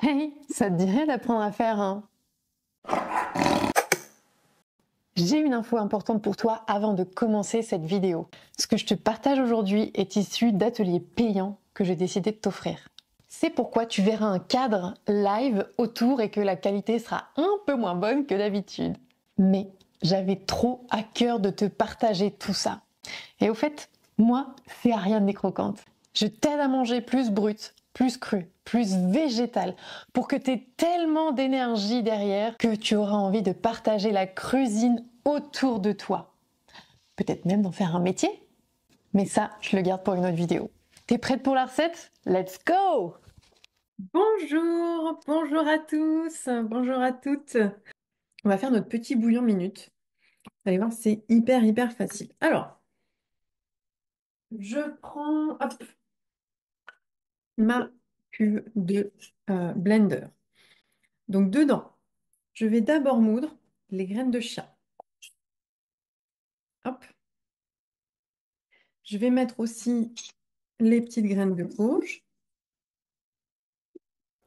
Hey, ça te dirait d'apprendre à faire un... J'ai une info importante pour toi avant de commencer cette vidéo. Ce que je te partage aujourd'hui est issu d'ateliers payants que j'ai décidé de t'offrir. C'est pourquoi tu verras un cadre live autour et que la qualité sera un peu moins bonne que d'habitude. Mais j'avais trop à cœur de te partager tout ça. Et au fait, moi, c'est Ariane des Croquantes. Je t'aide à manger plus brut, plus cru, plus végétal, pour que tu aies tellement d'énergie derrière que tu auras envie de partager la cuisine autour de toi. Peut-être même d'en faire un métier. Mais ça, je le garde pour une autre vidéo. T'es prête pour la recette? Let's go! Bonjour, bonjour à tous, bonjour à toutes. On va faire notre petit bouillon minute. Vous allez voir, c'est hyper facile. Alors, je prends hop, ma cuve de blender. Donc dedans, je vais d'abord moudre les graines de chia. Hop, je vais mettre aussi les petites graines de courge.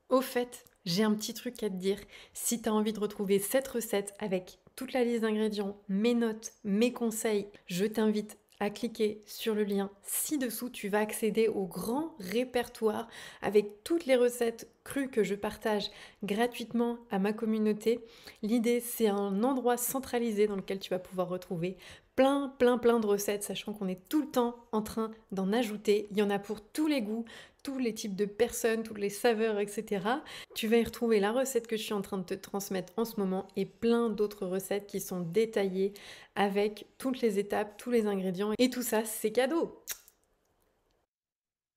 Au fait, j'ai un petit truc à te dire. Si tu as envie de retrouver cette recette avec toute la liste d'ingrédients, mes notes, mes conseils, je t'invite à cliquer sur le lien ci-dessous. Tu vas accéder au grand répertoire avec toutes les recettes crues que je partage gratuitement à ma communauté. L'idée, c'est un endroit centralisé dans lequel tu vas pouvoir retrouver plein de recettes, sachant qu'on est tout le temps en train d'en ajouter. Il y en a pour tous les goûts, tous les types de personnes, toutes les saveurs, etc. Tu vas y retrouver la recette que je suis en train de te transmettre en ce moment et plein d'autres recettes qui sont détaillées avec toutes les étapes, tous les ingrédients. Et tout ça, c'est cadeau.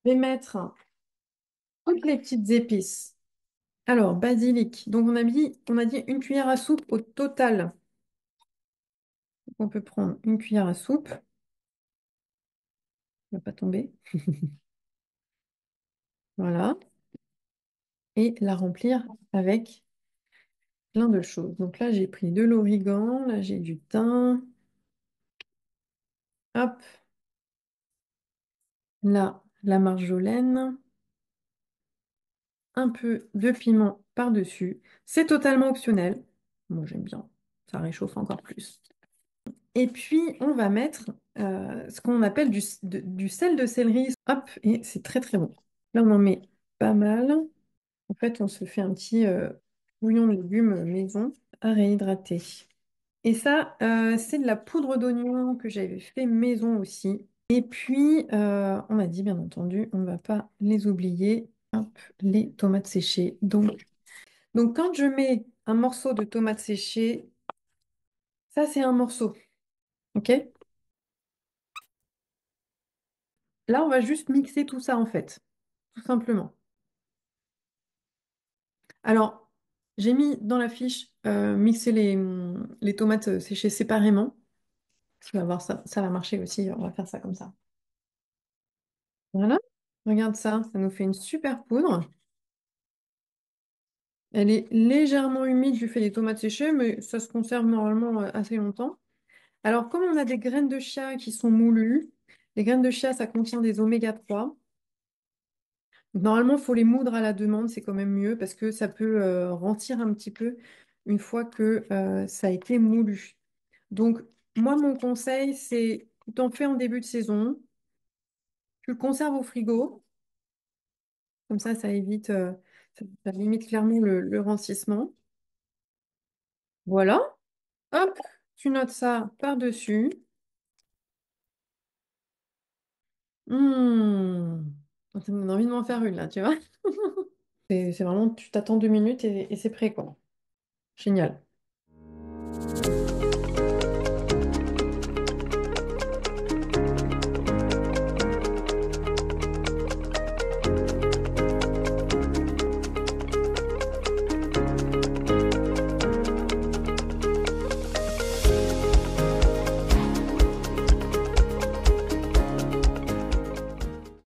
Je vais mettre toutes les petites épices. Alors, basilic. Donc on a dit une cuillère à soupe au total. On peut prendre une cuillère à soupe. Ne va pas tomber. Voilà. Et la remplir avec plein de choses. Donc là, j'ai pris de l'origan, là, j'ai du thym. Hop, là, la marjolaine, un peu de piment par-dessus. C'est totalement optionnel. Moi, j'aime bien. Ça réchauffe encore plus. Et puis, on va mettre ce qu'on appelle du sel de céleri. Hop, et c'est très bon. Là, on en met pas mal. En fait, on se fait un petit bouillon de légumes maison à réhydrater. Et ça, c'est de la poudre d'oignon que j'avais fait maison aussi. Et puis, on m'a dit, bien entendu, on ne va pas les oublier, hop, les tomates séchées. Donc, quand je mets un morceau de tomate séchée, ça, c'est un morceau. OK? Là, on va juste mixer tout ça, en fait, tout simplement. Alors, j'ai mis dans la fiche mixer les tomates séchées séparément. Tu vas voir, ça va marcher aussi. On va faire ça comme ça. Voilà. Regarde ça, ça nous fait une super poudre. Elle est légèrement humide, je fais des tomates séchées, mais ça se conserve normalement assez longtemps. Alors, comme on a des graines de chia qui sont moulues, les graines de chia, ça contient des oméga 3. Donc, normalement, il faut les moudre à la demande, c'est quand même mieux parce que ça peut rancir un petit peu une fois que ça a été moulu. Donc, moi, mon conseil, c'est tu t'en fais en début de saison, tu le conserves au frigo, comme ça évite, ça limite clairement le rancissement. Voilà. Hop, tu notes ça par-dessus. Ça me donne envie de m'en faire une là, tu vois. C'est vraiment, tu t'attends 2 minutes et c'est prêt, quoi. Génial.